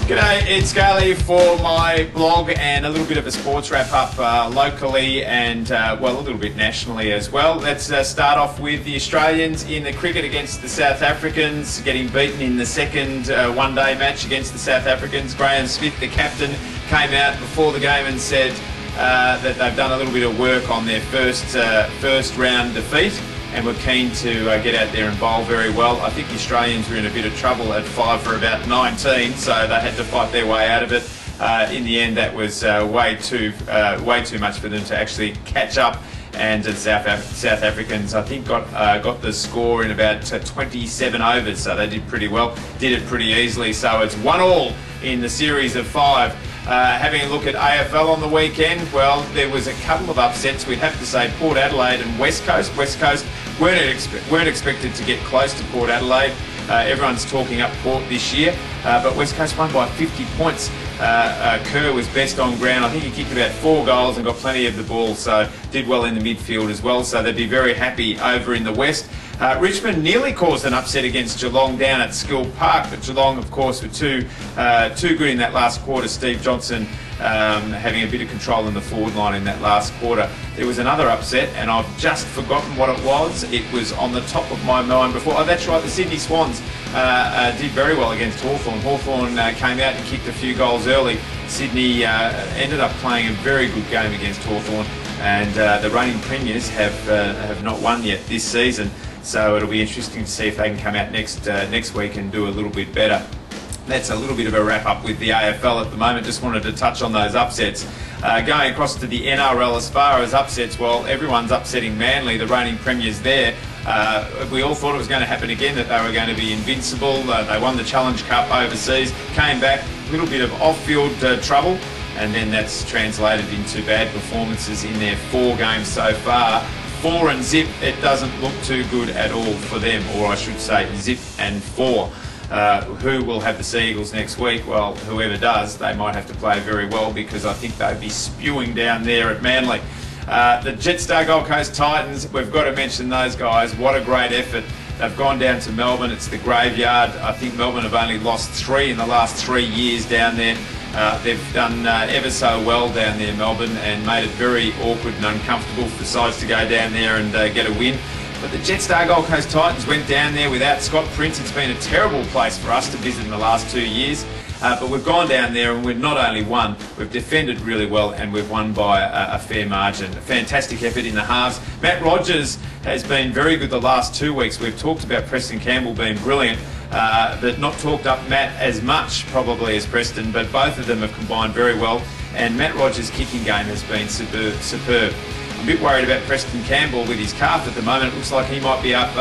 G'day, it's Galey for my blog and a little bit of a sports wrap-up locally and, well, a little bit nationally as well. Let's start off with the Australians in the cricket against the South Africans, getting beaten in the second one-day match against the South Africans. Graham Smith, the captain, came out before the game and said that they've done a little bit of work on their first round defeat, and we're keen to get out there and bowl very well. I think the Australians were in a bit of trouble at 5 for about 19, so they had to fight their way out of it. In the end, that was way too much for them to actually catch up. And the South Africans, I think, got the score in about 27 overs, so they did pretty well, did it pretty easily. So it's 1-1 in the series of 5. Having a look at AFL on the weekend, well, there was a couple of upsets. We'd have to say Port Adelaide and West Coast. West Coast weren't expected to get close to Port Adelaide. Everyone's talking up Port this year, but West Coast won by 50 points. Kerr was best on ground. I think he kicked about 4 goals and got plenty of the ball, so did well in the midfield as well, so they'd be very happy over in the West. Richmond nearly caused an upset against Geelong down at Skill Park, but Geelong, of course, were too good in that last quarter. Steve Johnson having a bit of control in the forward line in that last quarter. There was another upset, and I've just forgotten what it was. It was on the top of my mind before. Oh, that's right, the Sydney Swans did very well against Hawthorn. Hawthorn came out and kicked a few goals early. Sydney ended up playing a very good game against Hawthorn, and the reigning premiers have not won yet this season. So it'll be interesting to see if they can come out next week and do a little bit better. That's a little bit of a wrap-up with the AFL at the moment. Just wanted to touch on those upsets. Going across to the NRL as far as upsets, well, everyone's upsetting Manly, the reigning premiers there. We all thought it was going to happen again, that they were going to be invincible. They won the Challenge Cup overseas, came back, a little bit of off-field trouble, and then that's translated into bad performances in their 4 games so far. 4 and zip, it doesn't look too good at all for them, or I should say zip and 4. Who will have the Sea Eagles next week? Well, whoever does, they might have to play very well, because I think they'd be spewing down there at Manly. The Jetstar Gold Coast Titans, we've got to mention those guys. What a great effort. They've gone down to Melbourne. It's the graveyard. I think Melbourne have only lost 3 in the last 3 years down there. They've done ever so well down there, Melbourne, and made it very awkward and uncomfortable for sides to go down there and get a win. But the Jetstar Gold Coast Titans went down there without Scott Prince. It's been a terrible place for us to visit in the last 2 years. But we've gone down there and we've not only won, we've defended really well, and we've won by a fair margin. A fantastic effort in the halves. Matt Rogers has been very good the last 2 weeks. We've talked about Preston Campbell being brilliant, but not talked up Matt as much probably as Preston, but both of them have combined very well, and Matt Rogers' kicking game has been superb. I'm a bit worried about Preston Campbell with his calf at the moment. It looks like he might be out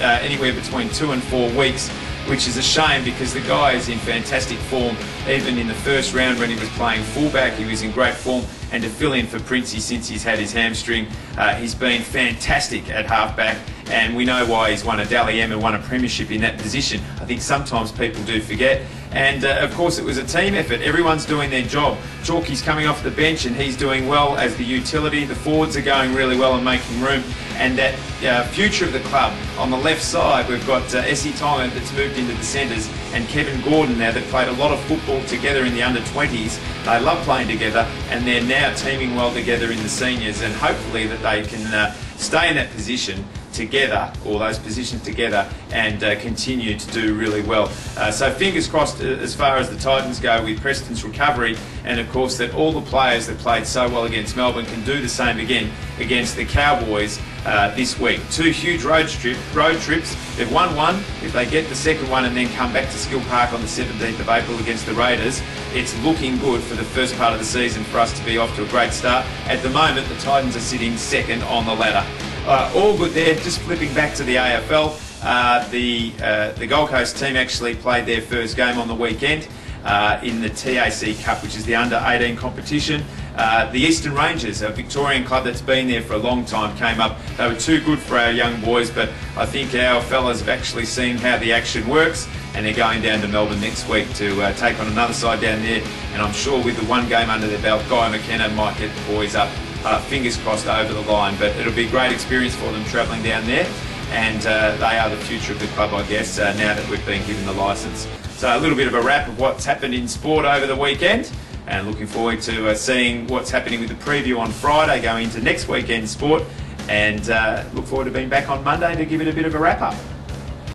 anywhere between 2 and 4 weeks, which is a shame, because the guy is in fantastic form. Even in the first round when he was playing fullback, he was in great form, and to fill in for Princey since he's had his hamstring, he's been fantastic at halfback, and we know why he's won a Dally M and won a premiership in that position. I think sometimes people do forget. And of course it was a team effort. Everyone's doing their job. Chalky's coming off the bench and he's doing well as the utility. The forwards are going really well and making room. And that future of the club, on the left side we've got Essie Tonga that's moved into the centres, and Kevin Gordon now, that played a lot of football together in the under-20s. They love playing together, and they're now teaming well together in the seniors, and hopefully that they can stay in that position together, or those positions together, and continue to do really well. So fingers crossed as far as the Titans go with Preston's recovery, and of course that all the players that played so well against Melbourne can do the same again against the Cowboys this week. 2 huge road trips. They've won 1. If they get the second one and then come back to Skill Park on the 17th of April against the Raiders, it's looking good for the first part of the season for us to be off to a great start. At the moment, the Titans are sitting second on the ladder. All good there. Just flipping back to the AFL, the Gold Coast team actually played their first game on the weekend in the TAC Cup, which is the under-18 competition. The Eastern Rangers, a Victorian club that's been there for a long time, came up. They were too good for our young boys, but I think our fellas have actually seen how the action works, and they're going down to Melbourne next week to take on another side down there. And I'm sure with the 1 game under their belt, Guy McKenna might get the boys up, fingers crossed, over the line. But it'll be a great experience for them travelling down there. and they are the future of the club, I guess, now that we've been given the licence. So a little bit of a wrap of what's happened in sport over the weekend, and looking forward to seeing what's happening with the preview on Friday going into next weekend's sport, and look forward to being back on Monday to give it a bit of a wrap up.